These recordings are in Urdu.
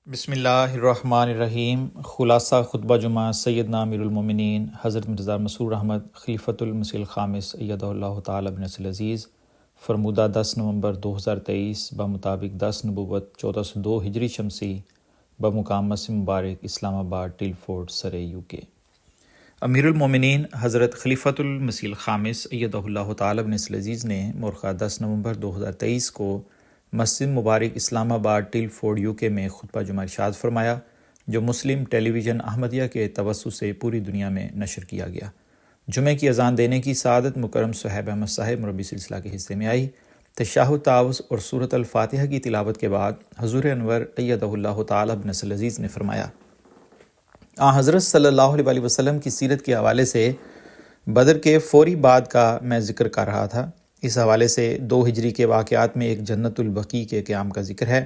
بسم اللہ الرحمن الرحیم۔ خلاصہ خطبہ جمعہ سیدنا امیر المومنین حضرت مرزا مسرور احمد خلیفۃ المسیح الخامس ایدہ اللہ تعالی بنصر العزیز فرمودہ 10 نومبر 2023 بمطابق 10 نبوت 1402 ہجری شمسی بمقام مسجد مبارک اسلام آباد ٹیل فورٹ سرے UK۔ امیر المومنین حضرت خلیفۃ المسیح الخامس ایدہ اللہ تعالی بنصر العزیز نے مورخہ 10 نومبر 2023 کو مسجد مبارک اسلام آباد ٹیل فورٹ UK میں خطبہ جمعہ ارشاد فرمایا، جو مسلم ٹیلی ویژن احمدیہ کے توسط سے پوری دنیا میں نشر کیا گیا۔ جمعہ کی اذان دینے کی سعادت مکرم صہیب احمد صاحب مربی سلسلہ کے حصے میں آئی۔ تشہد تعوذ اور سورۃ الفاتحہ کی تلاوت کے بعد حضور انور ایدہ اللہ تعالی بنصر العزیز نے فرمایا، حضرت صلی اللہ علیہ وسلم کی سیرت کے حوالے سے بدر کے فوری بعد کا میں ذکر کر رہا تھا۔ اس حوالے سے 2 ہجری کے واقعات میں ایک جنت البقیع کے قیام کا ذکر ہے۔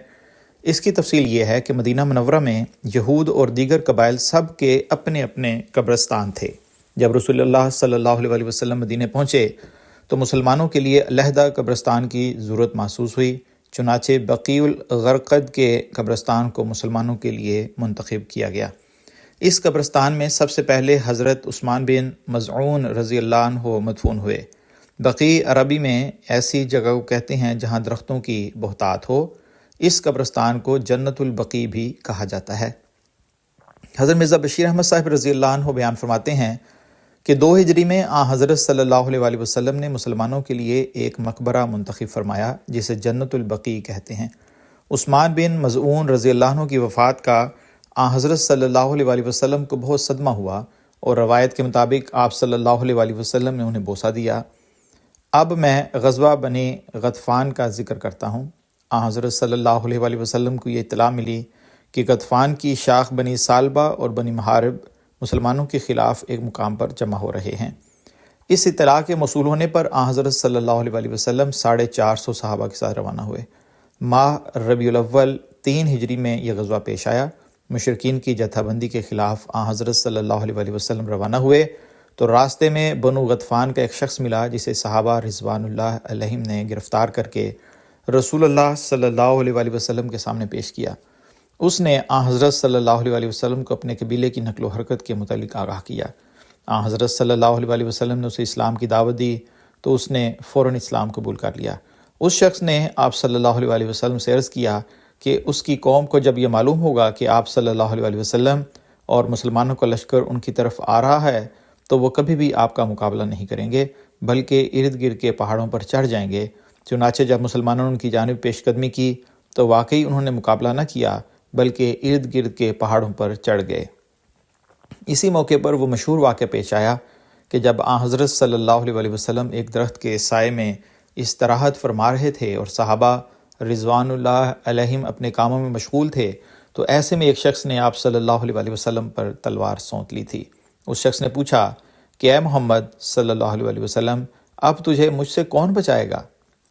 اس کی تفصیل یہ ہے کہ مدینہ منورہ میں یہود اور دیگر قبائل سب کے اپنے اپنے قبرستان تھے۔ جب رسول اللہ صلی اللہ علیہ وسلم مدینہ پہنچے تو مسلمانوں کے لیے علیحدہ قبرستان کی ضرورت محسوس ہوئی، چنانچہ بقیع الغرقد کے قبرستان کو مسلمانوں کے لیے منتخب کیا گیا۔ اس قبرستان میں سب سے پہلے حضرت عثمان بن مظعون رضی اللہ عنہ مدفون ہوئے۔ بقیع عربی میں ایسی جگہ کو کہتے ہیں جہاں درختوں کی بہتات ہو۔ اس قبرستان کو جنت البقیع بھی کہا جاتا ہے۔ حضرت مرزا بشیر احمد صاحب رضی اللہ عنہ بیان فرماتے ہیں کہ 2 ہجری میں حضرت صلی اللہ علیہ وسلم نے مسلمانوں کے لیے ایک مقبرہ منتخب فرمایا جسے جنت البقیع کہتے ہیں۔ عثمان بن مظعون رضی اللہ عنہ کی وفات کا حضرت صلی اللہ علیہ وسلم کو بہت صدمہ ہوا اور روایت کے مطابق آپ صلی اللہ علیہ وسلم نے انہیں بوسہ دیا۔ اب میں غزوہ بنی غطفان کا ذکر کرتا ہوں۔ حضرت صلی اللہ علیہ وسلم کو یہ اطلاع ملی کہ غطفان کی شاخ بنی سالبہ اور بنی محارب مسلمانوں کے خلاف ایک مقام پر جمع ہو رہے ہیں۔ اس اطلاع کے موصول ہونے پر حضرت صلی اللہ علیہ وسلم 450 صحابہ کے ساتھ روانہ ہوئے۔ ماہ ربیع الاول 3 ہجری میں یہ غزوہ پیش آیا۔ مشرکین کی جتھہ بندی کے خلاف حضرت صلی اللہ علیہ وسلم روانہ ہوئے تو راستے میں بنو غطفان کا ایک شخص ملا جسے صحابہ رضوان اللہ علیہم نے گرفتار کر کے رسول اللہ صلی اللہ علیہ وسلم کے سامنے پیش کیا۔ اس نے حضرت صلی اللہ علیہ وسلم کو اپنے قبیلے کی نقل و حرکت کے متعلق آگاہ کیا۔ حضرت صلی اللہ علیہ وسلم نے اسے اسلام کی دعوت دی تو اس نے فوراً اسلام قبول کر لیا۔ اس شخص نے آپ صلی اللہ علیہ وسلم سے عرض کیا کہ اس کی قوم کو جب یہ معلوم ہوگا کہ آپ صلی اللہ علیہ وسلم اور مسلمانوں کا لشکر ان کی طرف آ رہا ہے تو وہ کبھی بھی آپ کا مقابلہ نہیں کریں گے بلکہ ارد گرد کے پہاڑوں پر چڑھ جائیں گے۔ چنانچہ جب مسلمانوں نے ان کی جانب پیش قدمی کی تو واقعی انہوں نے مقابلہ نہ کیا بلکہ ارد گرد کے پہاڑوں پر چڑھ گئے۔ اسی موقع پر وہ مشہور واقعہ پیش آیا کہ جب حضرت صلی اللہ علیہ وسلم ایک درخت کے سائے میں استراحت فرما رہے تھے اور صحابہ رضوان اللہ علیہم اپنے کاموں میں مشغول تھے تو ایسے میں ایک شخص نے آپ صلی اللہ علیہ وسلم پر تلوار سونت لی تھی۔ اس شخص نے پوچھا کہ اے محمد صلی اللہ علیہ وسلم، اب تجھے مجھ سے کون بچائے گا؟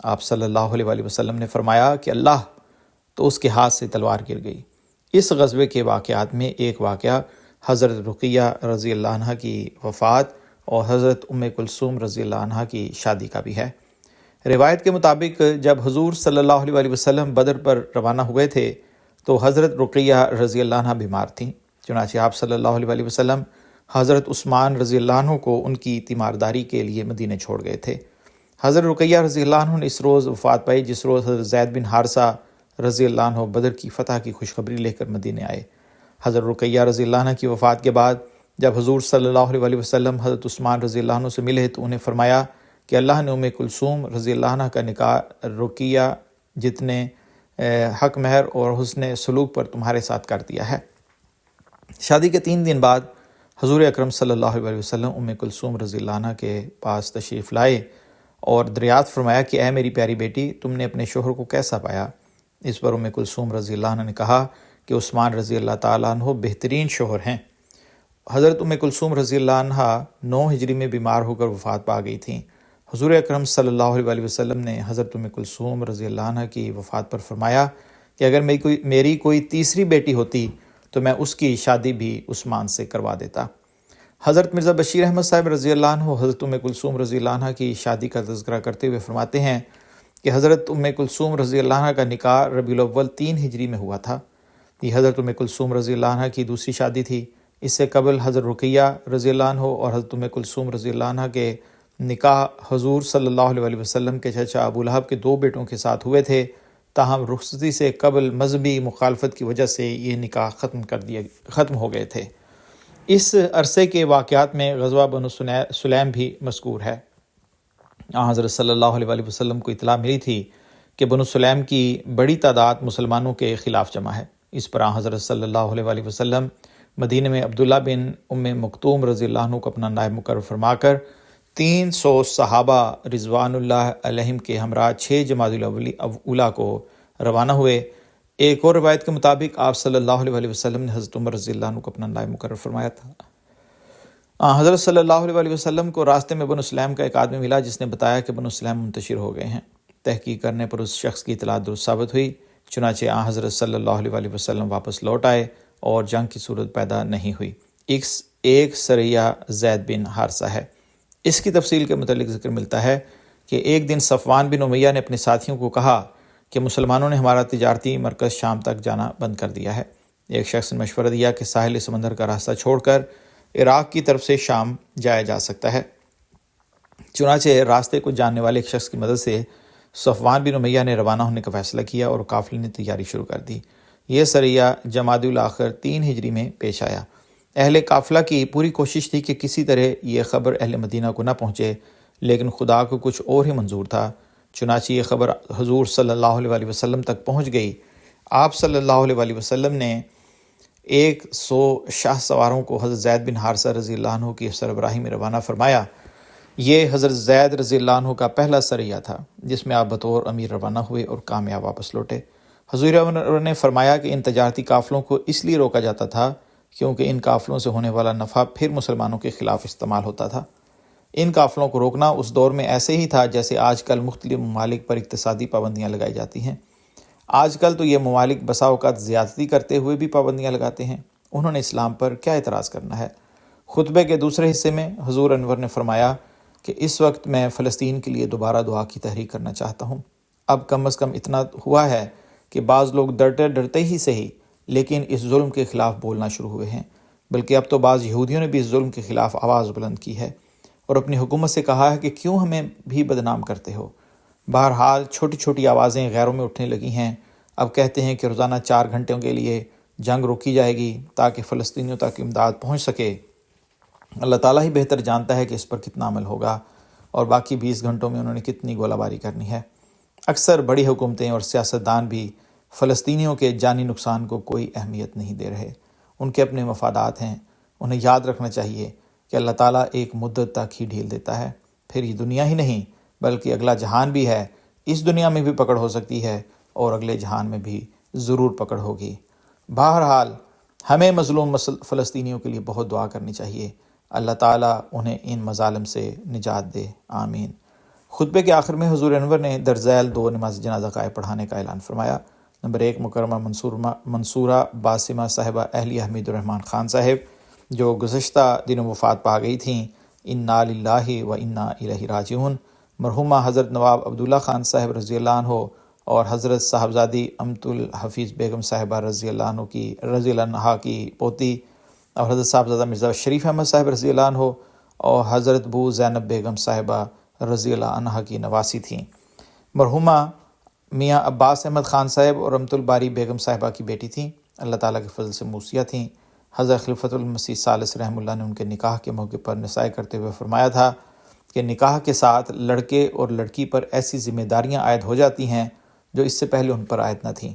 آپ صلی اللہ علیہ وسلم نے فرمایا کہ اللہ، تو اس کے ہاتھ سے تلوار گر گئی۔ اس غزوے کے واقعات میں ایک واقعہ حضرت رقیہ رضی اللہ عنہ کی وفات اور حضرت ام کلثوم رضی اللہ عنہ کی شادی کا بھی ہے۔ روایت کے مطابق جب حضور صلی اللہ علیہ وسلم بدر پر روانہ ہوئے تھے تو حضرت رقیہ رضی اللہ عنہ بیمار تھیں، چنانچہ آپ صلی اللہ علیہ وسلم حضرت عثمان رضی اللہ عنہ کو ان کی تیمارداری کے لیے مدینہ چھوڑ گئے تھے۔ حضرت رقیہ رضی اللہ عنہ نے اس روز وفات پائی جس روز حضرت زید بن حارثہ رضی اللہ عنہ بدر کی فتح کی خوشخبری لے کر مدینہ آئے۔ حضرت رقیہ رضی اللہ عنہ کی وفات کے بعد جب حضور صلی اللہ علیہ وسلم حضرت عثمان رضی اللہ عنہ سے ملے تو انہیں فرمایا کہ اللہ نے ام کلثوم رضی اللہ عنہ کا نکاح رقیہ جتنے حق مہر اور حسن سلوک پر تمہارے ساتھ کر دیا ہے۔ شادی کے 3 دن بعد حضور اکرم صلی اللہ علیہ وسلم ام کلثوم رضی اللہ عنہ کے پاس تشریف لائے اور دریافت فرمایا کہ اے میری پیاری بیٹی، تم نے اپنے شوہر کو کیسا پایا؟ اس پر ام کلثوم رضی اللہ عنہ نے کہا کہ عثمان رضی اللہ تعالیٰ عنہ بہترین شوہر ہیں۔ حضرت ام کلثوم رضی اللہ عنہ 9 ہجری میں بیمار ہو کر وفات پا گئی تھیں۔ حضور اکرم صلی اللہ علیہ وسلم نے حضرت ام کلثوم رضی اللہ عنہ کی وفات پر فرمایا کہ اگر میری کوئی تیسری بیٹی ہوتی تو میں اس کی شادی بھی عثمان سے کروا دیتا۔ حضرت مرزا بشیر احمد صاحب رضی اللہ عنہ حضرت ام کلثوم رضی اللہ عنہ کی شادی کا تذکرہ کرتے ہوئے فرماتے ہیں کہ حضرت ام کلثوم رضی اللہ عنہ کا نکاح ربیع الاول 3 ہجری میں ہوا تھا۔ یہ حضرت ام کلثوم رضی اللہ عنہ کی دوسری شادی تھی۔ اس سے قبل حضرت رقیہ رضی اللہ عنہ اور حضرت ام کلثوم رضی اللہ عنہ کے نکاح حضور صلی اللہ علیہ وسلم کے چچا ابو لہب کے 2 بیٹوں کے ساتھ ہوئے تھے، تاہم رخصتی سے قبل مذہبی مخالفت کی وجہ سے یہ نکاح ختم ہو گئے تھے۔ اس عرصے کے واقعات میں غزوہ بنو سلیم بھی مذکور ہے۔ حضرت صلی اللہ علیہ وسلم کو اطلاع ملی تھی کہ بنو سلیم کی بڑی تعداد مسلمانوں کے خلاف جمع ہے۔ اس پر حضرت صلی اللہ علیہ وسلم مدینہ میں عبداللہ بن ام مکتوم رضی اللہ عنہ کو اپنا نائب مقرر فرما کر 300 صحابہ رضوان اللہ علیہم کے ہمراہ 6 جمادی الاولیٰ کو روانہ ہوئے۔ ایک اور روایت کے مطابق آپ صلی اللہ علیہ وسلم نے حضرت عمر رضی اللہ عنہ کو اپنا نائب مقرر فرمایا تھا۔ حضرت صلی اللہ علیہ وسلم کو راستے میں بنو سلیم کا ایک آدمی ملا جس نے بتایا کہ بنو سلیم منتشر ہو گئے ہیں۔ تحقیق کرنے پر اس شخص کی اطلاع درست ثابت ہوئی، چنانچہ حضرت صلی اللہ علیہ وسلم واپس لوٹ آئے اور جنگ کی صورت پیدا نہیں ہوئی۔ ایک سریہ زید بن حارثہ ہے۔ اس کی تفصیل کے متعلق ذکر ملتا ہے کہ ایک دن صفوان بن امیہ نے اپنے ساتھیوں کو کہا کہ مسلمانوں نے ہمارا تجارتی مرکز شام تک جانا بند کر دیا ہے۔ ایک شخص نے مشورہ دیا کہ ساحل سمندر کا راستہ چھوڑ کر عراق کی طرف سے شام جایا جا سکتا ہے۔ چنانچہ راستے کو جاننے والے ایک شخص کی مدد سے صفوان بن امیہ نے روانہ ہونے کا فیصلہ کیا اور قافلے نے تیاری شروع کر دی۔ یہ سریہ جمادی الاخر 3 ہجری میں پیش آیا۔ اہل قافلہ کی پوری کوشش تھی کہ کسی طرح یہ خبر اہل مدینہ کو نہ پہنچے، لیکن خدا کو کچھ اور ہی منظور تھا۔ چنانچہ یہ خبر حضور صلی اللہ علیہ وسلم تک پہنچ گئی۔ آپ صلی اللہ علیہ وسلم نے 100 شاہ سواروں کو حضرت زید بن حارثہ رضی اللہ عنہ کی سربراہی میں روانہ فرمایا۔ یہ حضرت زید رضی اللہ عنہ کا پہلا سریہ تھا جس میں آپ بطور امیر روانہ ہوئے اور کامیاب واپس لوٹے۔ حضور نے فرمایا کہ ان تجارتی قافلوں کو اس لیے روکا جاتا تھا کیونکہ ان قافلوں سے ہونے والا نفع پھر مسلمانوں کے خلاف استعمال ہوتا تھا۔ ان قافلوں کو روکنا اس دور میں ایسے ہی تھا جیسے آج کل مختلف ممالک پر اقتصادی پابندیاں لگائی جاتی ہیں۔ آج کل تو یہ ممالک بسا اوقات زیادتی کرتے ہوئے بھی پابندیاں لگاتے ہیں۔ انہوں نے اسلام پر کیا اعتراض کرنا ہے؟ خطبے کے دوسرے حصے میں حضور انور نے فرمایا کہ اس وقت میں فلسطین کے لیے دوبارہ دعا کی تحریک کرنا چاہتا ہوں۔ اب کم از کم اتنا ہوا ہے کہ بعض لوگ ڈرتے ہی صحیح لیکن اس ظلم کے خلاف بولنا شروع ہوئے ہیں، بلکہ اب تو بعض یہودیوں نے بھی اس ظلم کے خلاف آواز بلند کی ہے اور اپنی حکومت سے کہا ہے کہ کیوں ہمیں بھی بدنام کرتے ہو۔ بہرحال چھوٹی چھوٹی آوازیں غیروں میں اٹھنے لگی ہیں۔ اب کہتے ہیں کہ روزانہ 4 گھنٹوں کے لیے جنگ روکی جائے گی تاکہ فلسطینیوں تک امداد پہنچ سکے۔ اللہ تعالیٰ ہی بہتر جانتا ہے کہ اس پر کتنا عمل ہوگا اور باقی 20 گھنٹوں میں انہوں نے کتنی گولہ باری کرنی ہے۔ اکثر بڑی حکومتیں اور سیاستدان بھی فلسطینیوں کے جانی نقصان کو کوئی اہمیت نہیں دے رہے۔ ان کے اپنے مفادات ہیں۔ انہیں یاد رکھنا چاہیے کہ اللہ تعالیٰ ایک مدت تک ہی ڈھیل دیتا ہے، پھر یہ دنیا ہی نہیں بلکہ اگلا جہان بھی ہے۔ اس دنیا میں بھی پکڑ ہو سکتی ہے اور اگلے جہان میں بھی ضرور پکڑ ہوگی۔ بہرحال ہمیں مظلوم فلسطینیوں کے لیے بہت دعا کرنی چاہیے۔ اللہ تعالیٰ انہیں ان مظالم سے نجات دے، آمین۔ خطبے کے آخر میں حضور انور نے درذیل 2 نماز جنازہ قائم پڑھانے کا اعلان فرمایا۔ نمبر 1 مکرمہ منصورہ باسمہ صاحبہ اہلیہ حمید الرحمن خان صاحب جو گزشتہ دنوں وفات پا گئی تھیں، انا للہ و انا الیہ راجعون۔ مرحومہ حضرت نواب عبداللہ خان صاحب رضی اللہ عنہ اور حضرت صاحبزادی امت الحفیظ بیگم صاحبہ رضی اللہ عنہ کی پوتی اور حضرت صاحبزادہ مرزا شریف احمد صاحب رضی اللہ عنہ اور حضرت بو زینب بیگم صاحبہ رضی اللہ عنہ کی نواسی تھیں۔ مرحومہ میاں عباس احمد خان صاحب اور رحمت الباری بیگم صاحبہ کی بیٹی تھیں، اللہ تعالیٰ کے فضل سے موسیہ تھیں۔ حضرت خلیفۃ المسیح ثالث رحمہ اللہ نے ان کے نکاح کے موقع پر نصیحت کرتے ہوئے فرمایا تھا کہ نکاح کے ساتھ لڑکے اور لڑکی پر ایسی ذمہ داریاں عائد ہو جاتی ہیں جو اس سے پہلے ان پر عائد نہ تھیں۔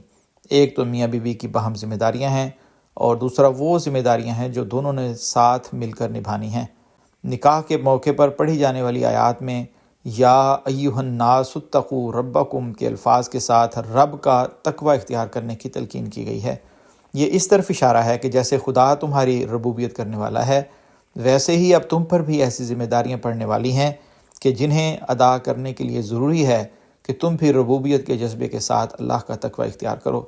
ایک تو میاں بیوی کی باہم ذمہ داریاں ہیں اور دوسرا وہ ذمہ داریاں ہیں جو دونوں نے ساتھ مل کر نبھانی ہیں۔ نکاح کے موقع پر پڑھی جانے والی آیات میں یا ایھا الناس اتقوا ربکم کے الفاظ کے ساتھ رب کا تقوی اختیار کرنے کی تلقین کی گئی ہے۔ یہ اس طرف اشارہ ہے کہ جیسے خدا تمہاری ربوبیت کرنے والا ہے، ویسے ہی اب تم پر بھی ایسی ذمہ داریاں پڑنے والی ہیں کہ جنہیں ادا کرنے کے لیے ضروری ہے کہ تم بھی ربوبیت کے جذبے کے ساتھ اللہ کا تقوی اختیار کرو۔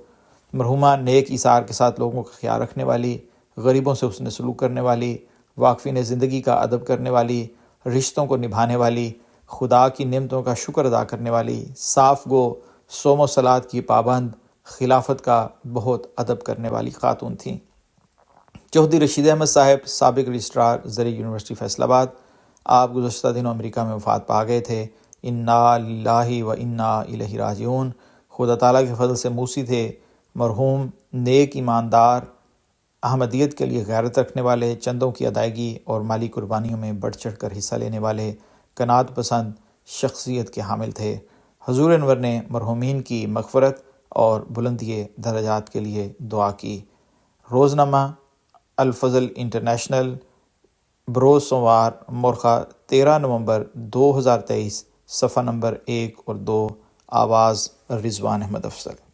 مرحومہ نیک ایثار کے ساتھ لوگوں کا خیال رکھنے والی، غریبوں سے حسن سلوک کرنے والی، واقفین زندگی کا ادب کرنے والی، رشتوں کو نبھانے والی، خدا کی نعمتوں کا شکر ادا کرنے والی، صاف گو، صوم و صلات کی پابند، خلافت کا بہت ادب کرنے والی خاتون تھیں۔ چودھری رشید احمد صاحب سابق رجسٹرار زرعی یونیورسٹی فیصل آباد، آپ گزشتہ دنوں امریکہ میں وفات پا گئے تھے۔ انا للہ و انا الیہ راجعون۔ خدا تعالیٰ کے فضل سے موسی تھے۔ مرحوم نیک ایماندار، احمدیت کے لیے غیرت رکھنے والے، چندوں کی ادائیگی اور مالی قربانیوں میں بڑھ چڑھ کر حصہ لینے والے قناعت پسند شخصیت کے حامل تھے۔ حضور انور نے مرحومین کی مغفرت اور بلندی درجات کے لیے دعا کی۔ روزنامہ الفضل انٹرنیشنل، بروز سوموار مورخہ 13 نومبر 2023، صفحہ نمبر 1 اور 2، آواز رضوان احمد افضل۔